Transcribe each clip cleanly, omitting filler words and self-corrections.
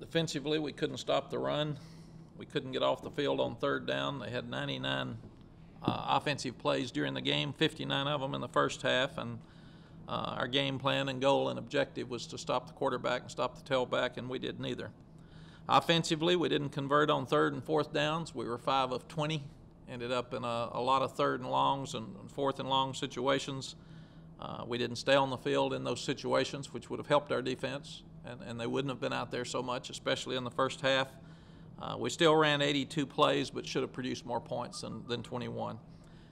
Defensively, we couldn't stop the run. We couldn't get off the field on third down. They had 99 offensive plays during the game, 59 of them in the first half, and our game plan and goal and objective was to stop the quarterback and stop the tailback, and we did neither. Offensively, we didn't convert on third and fourth downs. We were 5 of 20, ended up in a lot of third and longs and fourth and long situations. We didn't stay on the field in those situations, which would have helped our defense, and they wouldn't have been out there so much, especially in the first half. We still ran 82 plays, but should have produced more points than 21.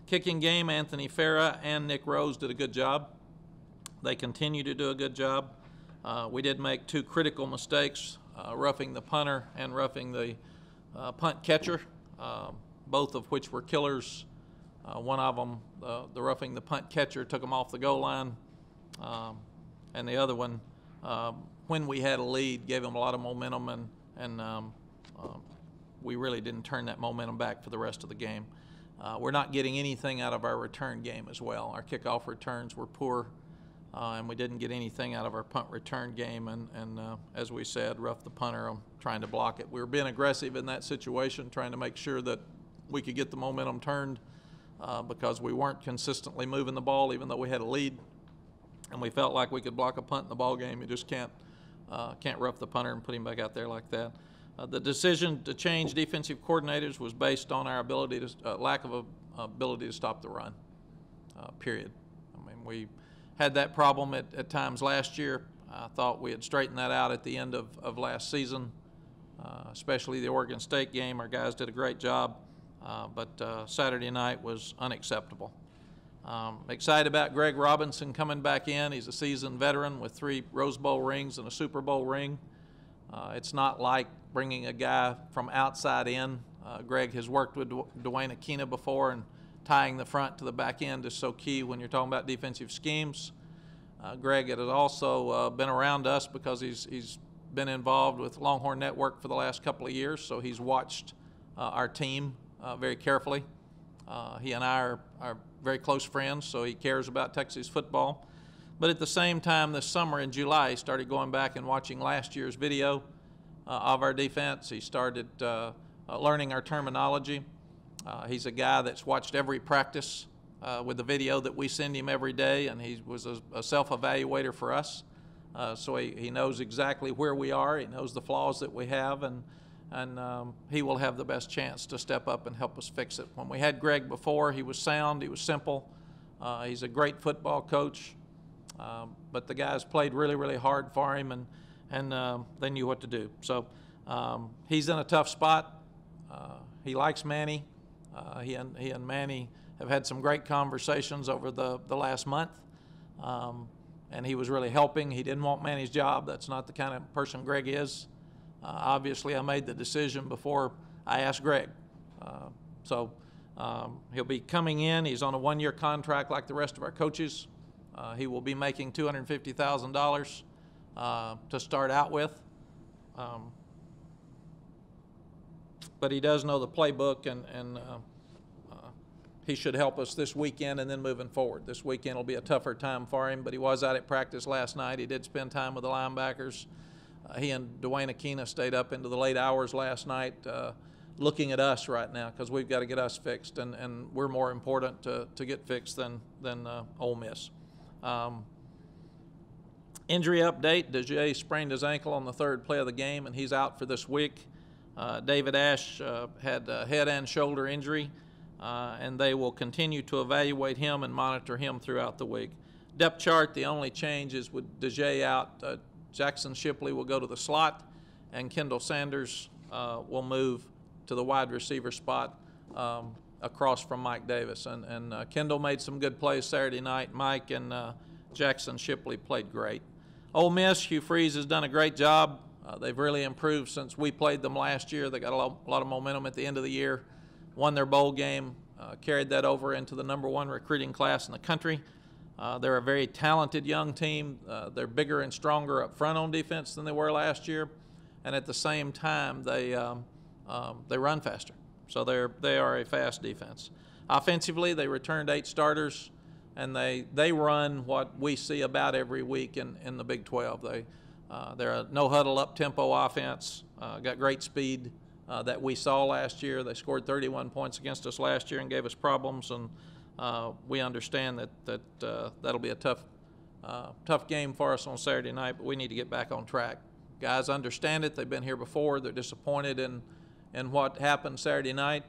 Kicking game, Anthony Farah and Nick Rose did a good job. They continue to do a good job. We did make 2 critical mistakes, roughing the punter and roughing the punt catcher, both of which were killers. One of them, the roughing the punt catcher, took them off the goal line, and the other one, when we had a lead, gave them a lot of momentum, and we really didn't turn that momentum back for the rest of the game. We're not getting anything out of our return game as well. Our kickoff returns were poor, and we didn't get anything out of our punt return game, and as we said, roughed the punter on trying to block it. We were being aggressive in that situation, trying to make sure that we could get the momentum turned because we weren't consistently moving the ball even though we had a lead, and we felt like we could block a punt in the ball game. You just can't rough the punter and put him back out there like that. The decision to change defensive coordinators was based on our ability to lack of ability to stop the run, period. I mean, we had that problem at times last year. I thought we had straightened that out at the end of last season, especially the Oregon State game. Our guys did a great job, but Saturday night was unacceptable. Excited about Greg Robinson coming back in. He's a seasoned veteran with 3 Rose Bowl rings and a Super Bowl ring. It's not like bringing a guy from outside in. Greg has worked with Dwayne Akina before, and tying the front to the back end is so key when you're talking about defensive schemes. Greg has also been around us because he's been involved with Longhorn Network for the last couple of years, so he's watched our team very carefully. He and I are very close friends, so he cares about Texas football. But at the same time, this summer in July, he started going back and watching last year's video of our defense. He started learning our terminology. He's a guy that's watched every practice with the video that we send him every day, and he was a self-evaluator for us. So he knows exactly where we are. He knows the flaws that we have, and he will have the best chance to step up and help us fix it. When we had Greg before, he was sound, he was simple. He's a great football coach. But the guys played really, really hard for him, and they knew what to do. So he's in a tough spot. He likes Manny. He and Manny have had some great conversations over the last month, and he was really helping. He didn't want Manny's job. That's not the kind of person Greg is. Obviously, I made the decision before I asked Greg. So he'll be coming in. He's on a 1-year contract like the rest of our coaches. He will be making $250,000 to start out with. But he does know the playbook, and he should help us this weekend and then moving forward. This weekend will be a tougher time for him, but he was out at practice last night. He did spend time with the linebackers. He and Dwayne Akina stayed up into the late hours last night looking at us right now because we've got to get us fixed, and we're more important to get fixed than Ole Miss. Injury update, DeJay sprained his ankle on the 3rd play of the game, and he's out for this week. David Ash had a head and shoulder injury, and they will continue to evaluate him and monitor him throughout the week. Depth chart, the only change is with DeJay out, Jackson Shipley will go to the slot, and Kendall Sanders will move to the wide receiver spot across from Mike Davis. And Kendall made some good plays Saturday night. Mike and Jackson Shipley played great. Ole Miss, Hugh Freeze has done a great job. They've really improved since we played them last year. They got a lot of momentum at the end of the year, won their bowl game, carried that over into the #1 recruiting class in the country. They're a very talented young team. They're bigger and stronger up front on defense than they were last year, and at the same time, they run faster. So they are a fast defense. Offensively, they returned 8 starters, and they run what we see about every week in the Big 12. They're a no-huddle, up-tempo offense, got great speed that we saw last year. They scored 31 points against us last year and gave us problems, and we understand that'll be a tough game for us on Saturday night, but we need to get back on track. Guys understand it. They've been here before. They're disappointed in what happened Saturday night.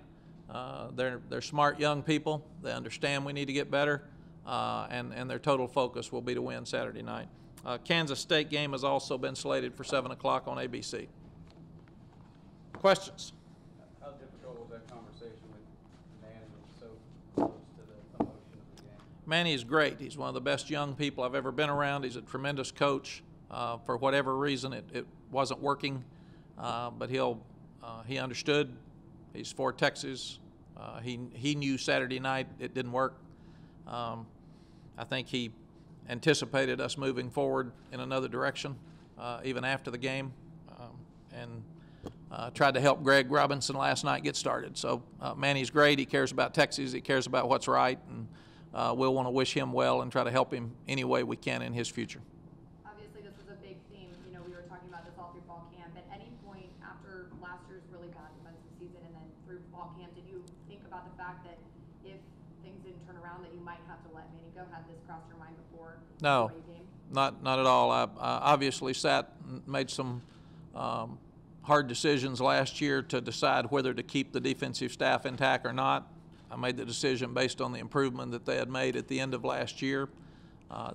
They're smart young people. They understand we need to get better, and their total focus will be to win Saturday night. Kansas State game has also been slated for 7 o'clock on ABC. Questions? How difficult was that conversation with Manny so close to the emotion of the game? Manny is great. He's one of the best young people I've ever been around. He's a tremendous coach. For whatever reason, it wasn't working, but he understood. He's for Texas. He knew Saturday night it didn't work. I think he anticipated us moving forward in another direction, even after the game, and tried to help Greg Robinson last night get started. So Manny's great. He cares about Texas. He cares about what's right, and we'll want to wish him well and try to help him any way we can in his future. Obviously, this was a big theme. You know, we were talking about this all through fall camp. At any point after last year's really bad defensive season and then through fall camp, did you think about the fact that if things didn't turn around that you might have to let Manny go? Had this crossed your mind before? No, not at all. I obviously made some hard decisions last year to decide whether to keep the defensive staff intact or not. I made the decision based on the improvement that they had made at the end of last year.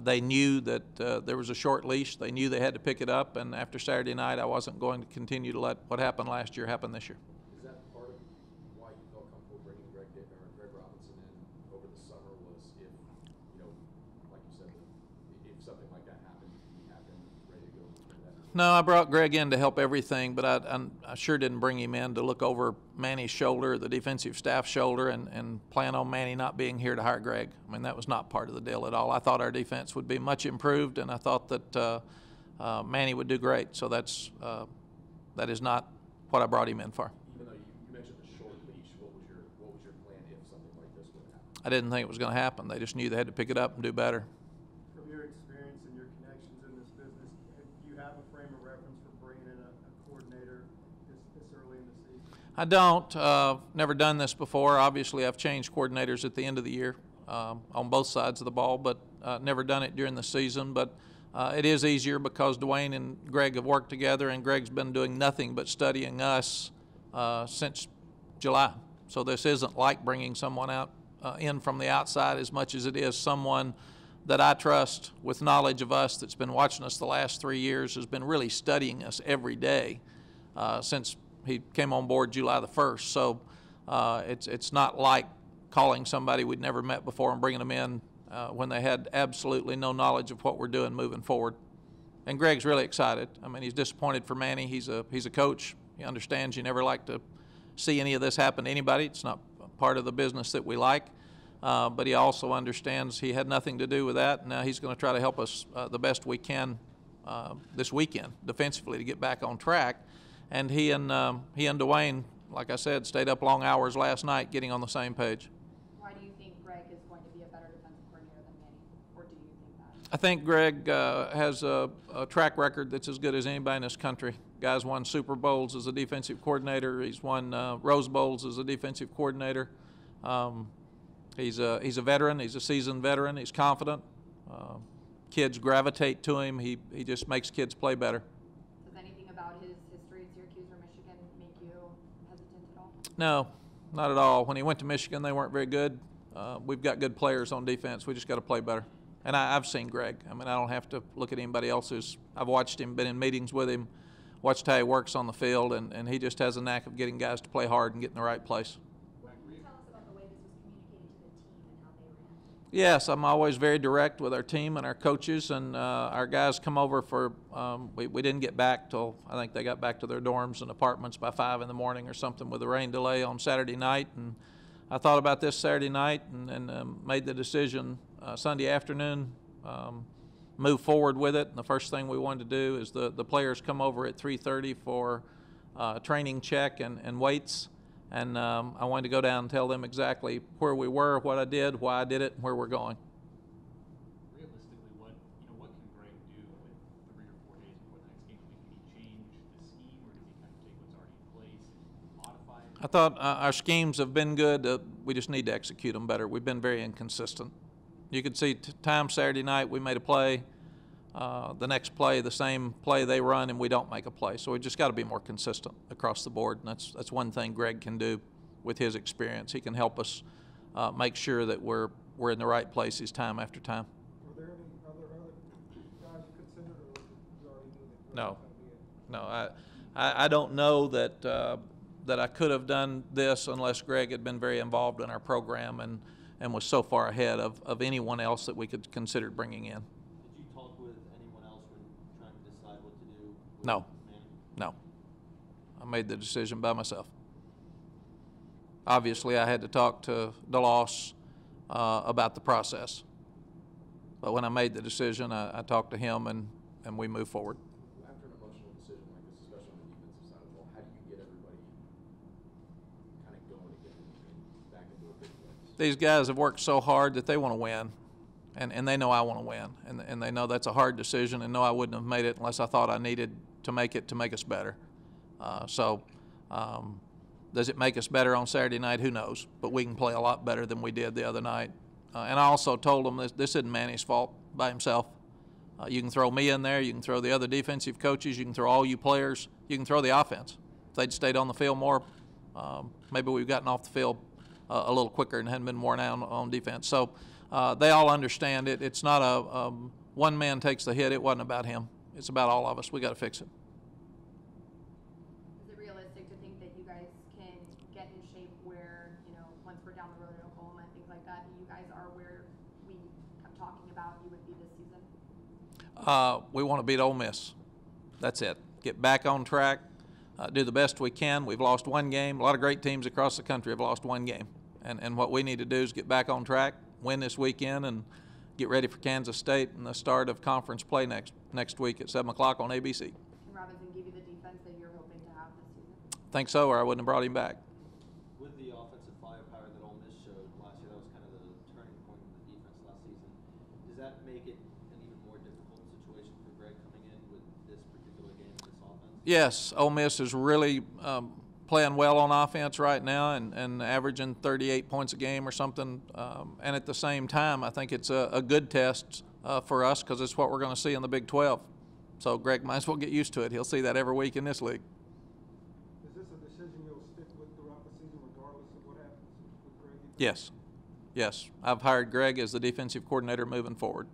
They knew that there was a short leash. They knew they had to pick it up, and after Saturday night, I wasn't going to continue to let what happened last year happen this year. Is that part of why you felt comfortable bringing Greg Robinson in over the summer? Was if, like you said, if something like that happened, you have him ready to go for that? No, I brought Greg in to help everything, but I sure didn't bring him in to look over Manny's shoulder, the defensive staff's shoulder, and plan on Manny not being here to hire Greg. I mean, that was not part of the deal at all. I thought our defense would be much improved, and I thought that Manny would do great. So that is not what I brought him in for. Even though you mentioned the short leash, what was your plan if something like this would happen? I didn't think it was going to happen. They just knew they had to pick it up and do better. From your experience and your connections in this business, do you have a frame of reference for bringing in a coordinator this early in the season? I don't. Never done this before. Obviously, I've changed coordinators at the end of the year on both sides of the ball, but never done it during the season. But it is easier because Dwayne and Greg have worked together, and Greg's been doing nothing but studying us since July. So this isn't like bringing someone in from the outside as much as it is someone that I trust with knowledge of us that's been watching us the last 3 years, has been really studying us every day since he came on board July the 1st. So it's not like calling somebody we'd never met before and bringing them in when they had absolutely no knowledge of what we're doing moving forward. And Greg's really excited. I mean, he's disappointed for Manny. He's a coach. He understands you never like to see any of this happen to anybody. It's not part of the business that we like. But he also understands he had nothing to do with that. Now he's going to try to help us the best we can this weekend defensively to get back on track. And he and Dwayne, like I said, stayed up long hours last night getting on the same page. Why do you think Greg is going to be a better defensive coordinator than Manny, or do you think that? I think Greg has a track record that's as good as anybody in this country. Guy's won Super Bowls as a defensive coordinator. He's won Rose Bowls as a defensive coordinator. He's a veteran. He's a seasoned veteran. He's confident. Kids gravitate to him. He just makes kids play better. Does anything about his history at Syracuse or Michigan make you hesitant at all? No, not at all. When he went to Michigan, they weren't very good. We've got good players on defense. We just got to play better. And I've seen Greg. I mean, I don't have to look at anybody else's. I've watched him, been in meetings with him, watched how he works on the field, and he just has a knack of getting guys to play hard and get in the right place. Can you tell us about the way this was communicated to the team and how they reacted? Yes, I'm always very direct with our team and our coaches, and our guys come over for, we didn't get back till, I think they got back to their dorms and apartments by 5 in the morning or something with a rain delay on Saturday night. And I thought about this Saturday night and made the decision Sunday afternoon, move forward with it. And the first thing we wanted to do is the players come over at 3:30 for training check and weights. And I wanted to go down and tell them exactly where we were, what I did, why I did it, and where we're going. Realistically, what can Greg do with 3 or 4 days before the next I thought our schemes have been good. We just need to execute them better. We've been very inconsistent. You could see time Saturday night we made a play. The next play, the same play they run, and we don't make a play. So we just got to be more consistent across the board. And that's one thing Greg can do with his experience. He can help us make sure that we're in the right places time after time. Were there any other guys you considered, or was it you already knew that Greg No, was going to be it? no. I don't know that I could have done this unless Greg had been very involved in our program and was so far ahead of anyone else that we could consider bringing in. Did you talk with anyone else when trying to decide what to do? With No. Manning? No. I made the decision by myself. Obviously, I had to talk to DeLoss about the process. But when I made the decision, I talked to him and we moved forward. After an emotional decision like this, especially on the defensive side of the ball, how do you get everybody kind of going again and back into a big place? These guys have worked so hard that they want to win, and they know I want to win, and they know that's a hard decision, and know I wouldn't have made it unless I thought I needed to make it to make us better. Does it make us better on Saturday night? Who knows? But we can play a lot better than we did the other night. And I also told them this isn't Manny's fault by himself. You can throw me in there. You can throw the other defensive coaches. You can throw all you players. You can throw the offense. If they'd stayed on the field more, maybe we've gotten off the field a little quicker and hadn't been worn out on defense. So they all understand it. It's not a one man takes the hit. It wasn't about him. It's about all of us. We got to fix it. Is it realistic to think that you guys can get in shape where, once we're down the road at Oklahoma and things like that you guys are where we kept talking about you would be this season? We want to beat Ole Miss. That's it. Get back on track. Do the best we can. We've lost one game. A lot of great teams across the country have lost one game. And what we need to do is get back on track, win this weekend, and get ready for Kansas State and the start of conference play next week at 7 o'clock on ABC. Can Robinson give you the defense that you're hoping to have this season? Think so, or I wouldn't have brought him back. With the offensive firepower that Ole Miss showed last year, that was kind of the turning point of the defense last season. Does that make it an even more difficult situation for Greg coming in with this particular game and this offense? Yes, Ole Miss is really playing well on offense right now and averaging 38 points a game or something. And at the same time, I think it's a good test for us because it's what we're going to see in the Big 12. So Greg might as well get used to it. He'll see that every week in this league. Is this a decision you'll stick with throughout the season regardless of what happens with Greg? Yes. Yes. I've hired Greg as the defensive coordinator moving forward.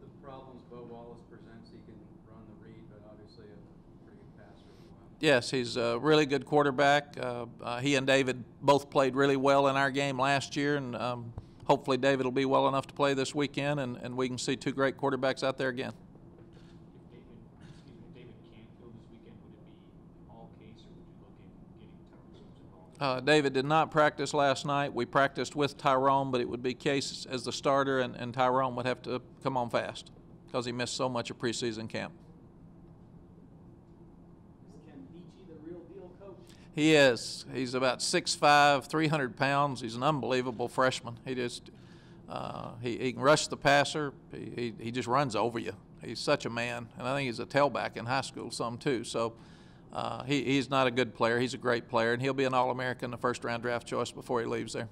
The problems Bo Wallace presents, he can run the read, but obviously a pretty good passer as well. Yes, he's a really good quarterback. He and David both played really well in our game last year, and hopefully David will be well enough to play this weekend, and we can see two great quarterbacks out there again. If David can't go this weekend, would it be all case, or would you look at getting Tyrone involved? David did not practice last night. We practiced with Tyrone, but it would be Case as the starter, and Tyrone would have to come on fast because he missed so much of preseason camp. He is. He's about 6'5", 300 pounds. He's an unbelievable freshman. He just he can rush the passer. He just runs over you. He's such a man, and I think he's a tailback in high school some too. So he's not a good player. He's a great player, and he'll be an All-American, the first-round draft choice before he leaves there.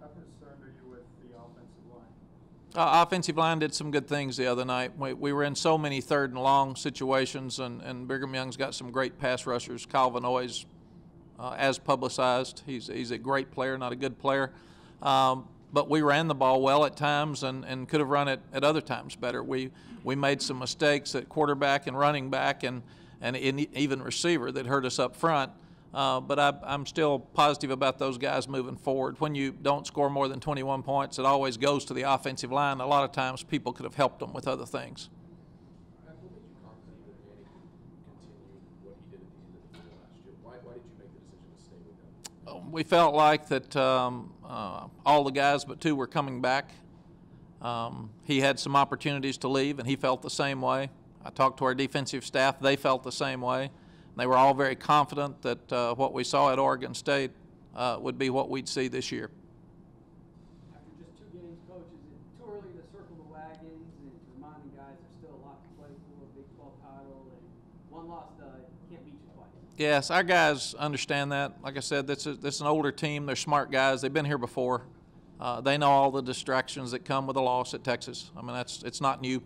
How concerned are you with the offensive line? Offensive line did some good things the other night. We were in so many third and long situations, and Brigham Young's got some great pass rushers. Kyle Vanoy's as publicized. He's a great player, not a good player. But we ran the ball well at times and could have run it at other times better. We made some mistakes at quarterback and running back and even receiver that hurt us up front. But I'm still positive about those guys moving forward. When you don't score more than 21 points, it always goes to the offensive line. A lot of times people could have helped them with other things. What made you confident that Manny could continue what he did at the end of the year last year? Why did you make the decision to stay with him? We felt like that all the guys but two were coming back. He had some opportunities to leave, and he felt the same way. I talked to our defensive staff. They felt the same way. They were all very confident that what we saw at Oregon State would be what we'd see this year. After just 2 games, Coach, is it too early to circle the wagons and reminding guys there's still a lot to play for, a Big 12 title, and one loss can't beat you twice? Yes, our guys understand that. Like I said, this is an older team. They're smart guys. They've been here before. They know all the distractions that come with a loss at Texas. I mean, it's not new.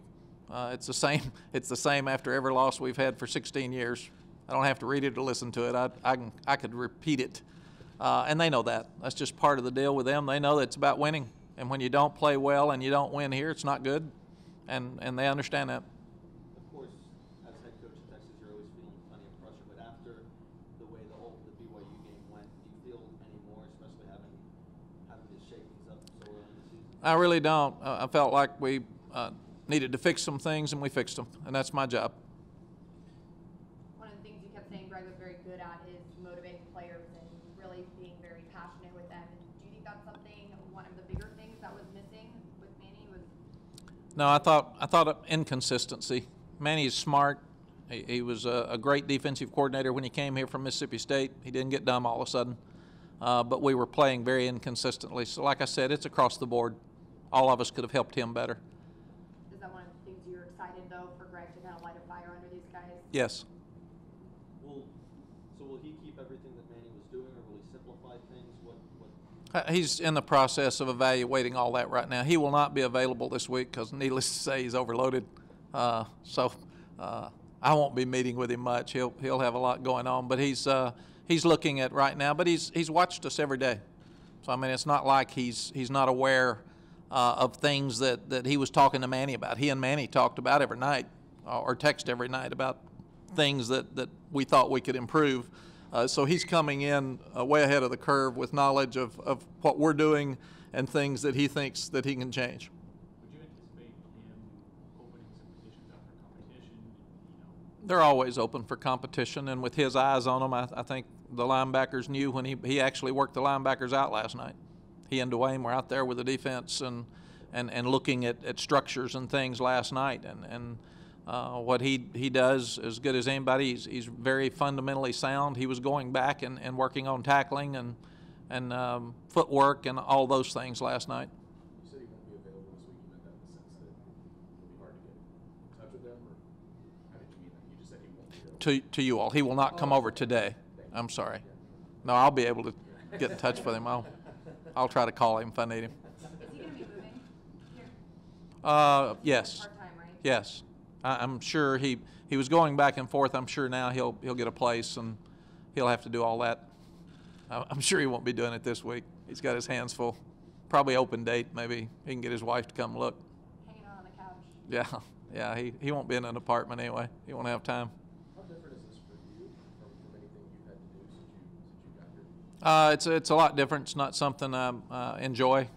It's the same. It's the same after every loss we've had for 16 years. I don't have to read it or listen to it. I could repeat it, and they know that. That's just part of the deal with them. They know that it's about winning, and when you don't play well and you don't win here, it's not good, and they understand that. Of course, as head coach of Texas, you're always feeling plenty of pressure, but after the way the BYU game went, do you feel any more, especially having to shake things up so early in the season? I really don't. I felt like we needed to fix some things, and we fixed them, and that's my job. One of the things you kept saying Greg was very good at is motivating players and really being very passionate with them. Do you think that's something, one of the bigger things that was missing with Manny? No, I thought inconsistency. Manny's smart. He was a great defensive coordinator when he came here from Mississippi State. He didn't get dumb all of a sudden. But we were playing very inconsistently. So like I said, it's across the board. All of us could have helped him better. Is that one of the things you're excited, though, for Greg to kind of light a fire under these guys? Yes. Will he keep everything that Manny was doing, or will he simplify things? He's in the process of evaluating all that right now. He will not be available this week because, needless to say, he's overloaded. So I won't be meeting with him much. He'll have a lot going on, but he's looking at right now. But he's watched us every day. So I mean, it's not like he's not aware of things that he was talking to Manny about. He and Manny talked about every night, or text every night about things that we thought we could improve. So he's coming in way ahead of the curve with knowledge of what we're doing and things that he thinks that he can change. Would you anticipate him opening some positions up for competition? They're always open for competition, and with his eyes on them, I think the linebackers knew when he actually worked the linebackers out last night. He and Dwayne were out there with the defense and looking at structures and things last night, and what he does as good as anybody. He's very fundamentally sound. He was going back and working on tackling and footwork and all those things last night. You said he won't be available this week. You meant that in the sense that it'll be hard to get in touch with them, or how did you mean that? You just said he won't be available. To you all, he will not come over today. I'm sorry. No, I'll be able to get in touch with him. I'll try to call him if I need him. Is he going to be moving here? Yes. Part-time, right? Yes. I'm sure he was going back and forth. I'm sure now he'll get a place and he'll have to do all that. I'm sure he won't be doing it this week. He's got his hands full. Probably open date. Maybe he can get his wife to come look. Hanging out on the couch. Yeah. He won't be in an apartment anyway. He won't have time. How different is this for you from anything you've had to do since you got here? It's a lot different. It's not something I enjoy.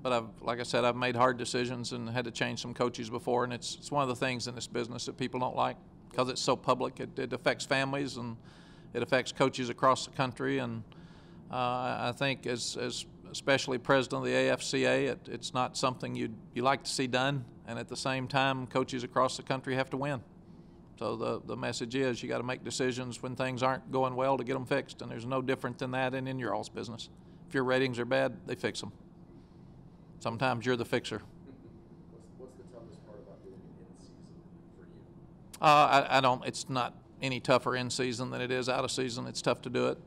But like I said, I've made hard decisions and had to change some coaches before, and it's one of the things in this business that people don't like because it's so public. It affects families and it affects coaches across the country, and I think as especially president of the AFCA, it's not something you like to see done, and at the same time, coaches across the country have to win. So the message is you got to make decisions when things aren't going well to get them fixed, and there's no different than that in your all's business. If your ratings are bad, they fix them. Sometimes you're the fixer. What's the toughest part about doing it in season for you? I don't. It's not any tougher in season than it is out of season. It's tough to do it.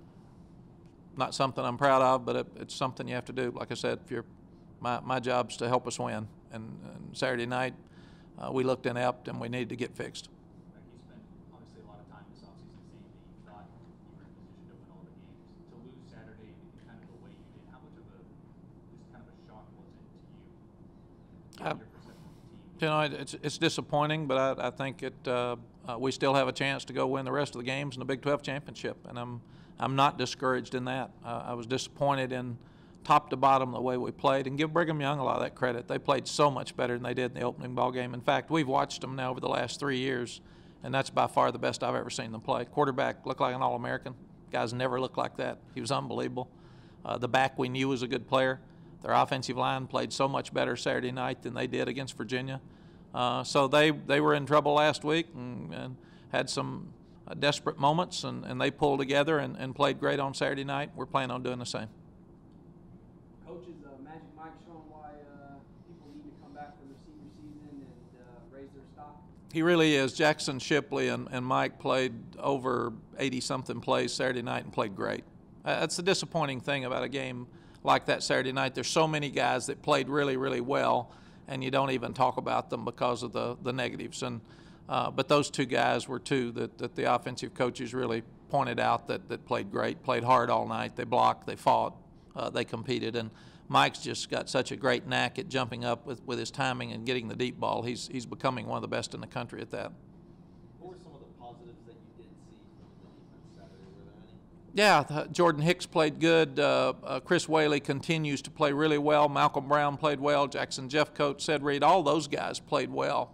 Not something I'm proud of, but it's something you have to do. Like I said, my job's to help us win. And Saturday night, we looked inept and we needed to get fixed. Like you spent obviously a lot of time this offseason saying that you thought you were in position to win all the games. To lose Saturday in kind of the way you did, how much of a shock was it to you? Your perception of the team? It's disappointing, but I think we still have a chance to go win the rest of the games in the Big 12 championship, and I'm not discouraged in that. I was disappointed in top to bottom the way we played, and give Brigham Young a lot of that credit. They played so much better than they did in the opening ball game. In fact, we've watched them now over the last 3 years, and that's by far the best I've ever seen them play. Quarterback looked like an All-American. Guys never looked like that. He was unbelievable. The back we knew was a good player. Their offensive line played so much better Saturday night than they did against Virginia. So they were in trouble last week and had some desperate moments, and they pulled together and played great on Saturday night. We're planning on doing the same. Coaches, Magic Mike showing why people need to come back for their senior season and raise their stock? He really is. Jackson Shipley and Mike played over 80-something plays Saturday night and played great. That's the disappointing thing about a game like that Saturday night. There's so many guys that played really, really well, and you don't even talk about them because of the negatives. But those two guys were two that the offensive coaches really pointed out that played great, played hard all night. They blocked, they fought, they competed. And Mike's just got such a great knack at jumping up with his timing and getting the deep ball. He's becoming one of the best in the country at that. What were some of the positives that you did see from the defense Saturday? Were there any? Yeah, Jordan Hicks played good. Chris Whaley continues to play really well. Malcolm Brown played well. Jackson Jeffcoat, Ced Reed, all those guys played well.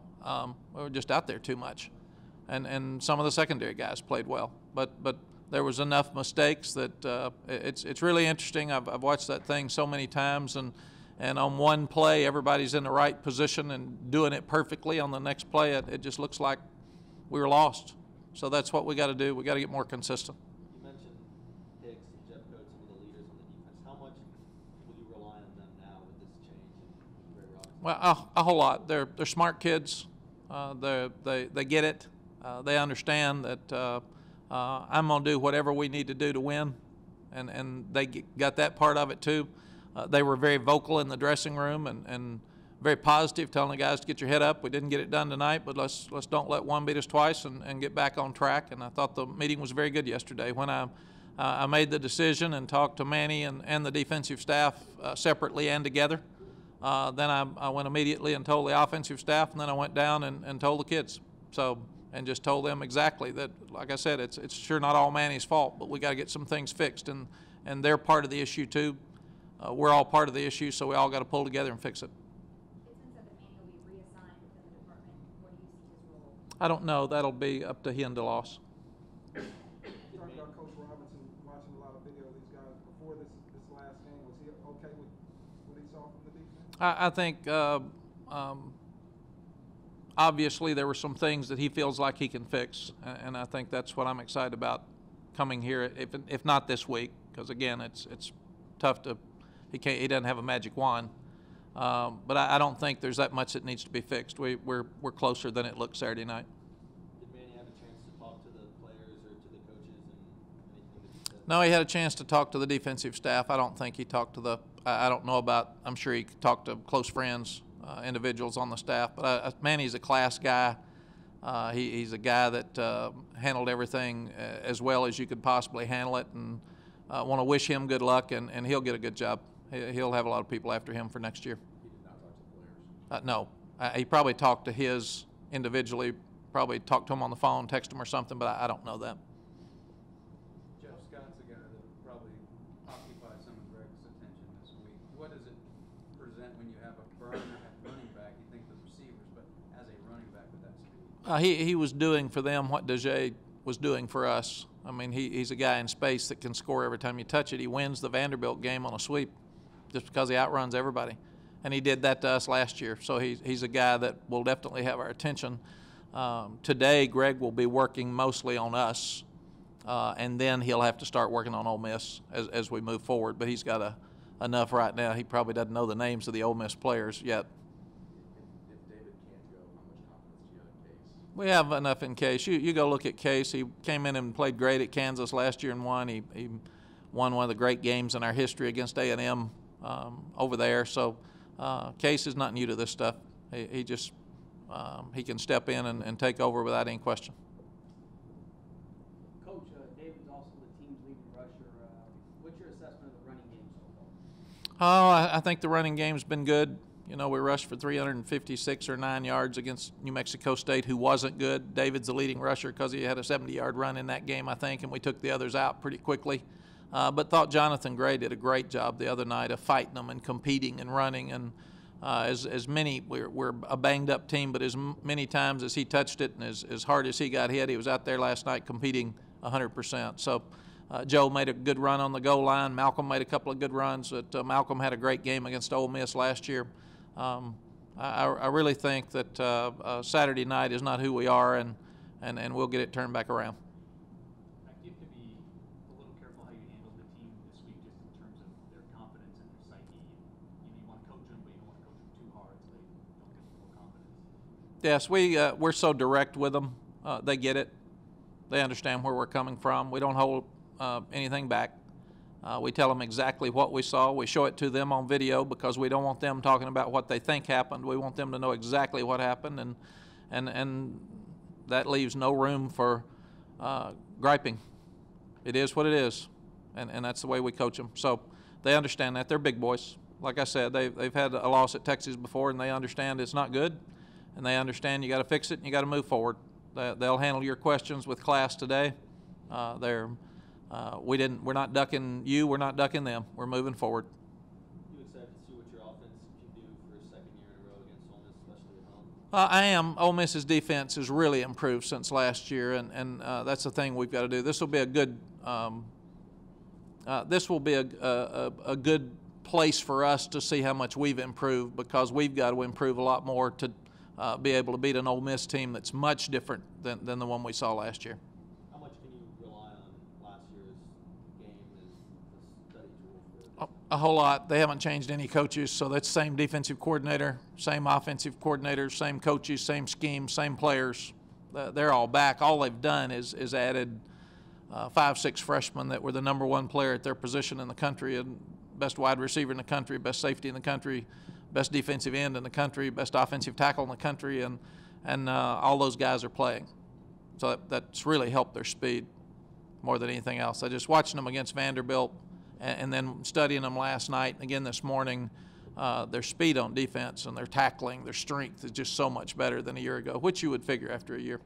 We were just out there too much. And some of the secondary guys played well. But there was enough mistakes that it's really interesting. I've watched that thing so many times, and on one play everybody's in the right position and doing it perfectly. On the next play it just looks like we were lost. So that's what we got to do. We got to get more consistent. You mentioned Hicks and Jeffcoat, some of the leaders on the defense. How much will you rely on them now with this change in Greg Robinson? Well, a whole lot. They're smart kids. They get it. They understand that I'm going to do whatever we need to do to win, and they got that part of it too. They were very vocal in the dressing room and very positive, telling the guys to get your head up. We didn't get it done tonight, but let's don't let one beat us twice and get back on track. And I thought the meeting was very good yesterday. When I made the decision and talked to Manny and the defensive staff separately and together, then I went immediately and told the offensive staff, and then I went down and told the kids. And just told them exactly that, like I said, it's sure not all Manny's fault, but we got to get some things fixed, and they're part of the issue too. We're all part of the issue, so we all got to pull together and fix it. It's been said that Manny will be reassigned within the department. What do you see his role? I don't know. That'll be up to he and DeLoss. You talked about Coach Robinson, watching a lot of video of these guys before this last game. Was he okay with what he saw from the defense? I think obviously there were some things that he feels like he can fix, and I think that's what I'm excited about coming here, if not this week, because again it's tough to he doesn't have a magic wand, but I don't think there's that much that needs to be fixed. We're closer than it looked Saturday night. Did Manny have a chance to talk to the players or to the coaches and anything that he said? No, he had a chance to talk to the defensive staff. I don't think he talked to I don't know about, I'm sure he talked to close friends, individuals on the staff, but Manny's a class guy. He's a guy that handled everything as well as you could possibly handle it, and want to wish him good luck, and he'll get a good job. He'll have a lot of people after him for next year. He did not talk to the players. No, he probably talked to his individually, probably talked to him on the phone, text him or something, but I don't know that. Jeff Scott's a guy that probably occupies some of Greg's attention this week. What does it present when you have a burner at running back? You think the receivers, but as a running back with that speed? He was doing for them what Dejae was doing for us. I mean, he's a guy in space that can score every time you touch it. He wins the Vanderbilt game on a sweep just because he outruns everybody. And he did that to us last year. So he's a guy that will definitely have our attention. Today, Greg will be working mostly on us, and then he'll have to start working on Ole Miss as we move forward. But he's got enough right now. He probably doesn't know the names of the Ole Miss players yet. If David can't go, how much confidence do you have in Case? We have enough in Case. You go look at Case. He came in and played great at Kansas last year and won. He won one of the great games in our history against A&M over there. So Case is not new to this stuff. He just he can step in and take over without any question. Coach, David's also the team's leading rusher. What's your assessment of the running game so far? I think the running game's been good. You know, we rushed for 356 or 9 yards against New Mexico State, who wasn't good. David's the leading rusher because he had a 70-yard run in that game, I think, and we took the others out pretty quickly. But thought Jonathan Gray did a great job the other night of fighting them and competing and running. And as many, we're a banged-up team, but as many times as he touched it and as hard as he got hit, he was out there last night competing 100%. So Joe made a good run on the goal line. Malcolm made a couple of good runs. But Malcolm had a great game against Ole Miss last year. I really think that Saturday night is not who we are, and we'll get it turned back around. You have to be a little careful how you handle the team this week, just in terms of their confidence and their psyche. You want to coach them, but you don't want to coach them too hard so they don't get full confidence. Yes, we're so direct with them. They get it. They understand where we're coming from. We don't hold anything back. We tell them exactly what we saw. We show it to them on video because we don't want them talking about what they think happened. We want them to know exactly what happened, and that leaves no room for griping. It is what it is, and that's the way we coach them. So they understand that. They're big boys. Like I said, they've had a loss at Texas before, and they understand it's not good, and they understand you got to fix it and you got to move forward. They'll handle your questions with class today. We're not ducking you. We're not ducking them. We're moving forward. You excited to see what your offense can do for a second year in a row against Ole Miss, especially at home? I am. Ole Miss's defense has really improved since last year, and that's the thing we've got to do. This will be a good. This will be a good place for us to see how much we've improved, because we've got to improve a lot more to be able to beat an Ole Miss team that's much different than the one we saw last year. How much can you rely on last year's game as a study tool for A whole lot. They haven't changed any coaches, so that's same defensive coordinator, same offensive coordinator, same coaches, same scheme, same players. They're all back. All they've done is added 5-6 freshmen that were the #1 player at their position in the country, and best wide receiver in the country, best safety in the country, best defensive end in the country, best offensive tackle in the country, and all those guys are playing. So that's really helped their speed more than anything else. I just watching them against Vanderbilt and then studying them last night and again this morning. Their speed on defense and their tackling, their strength is just so much better than a year ago, which you would figure after a year.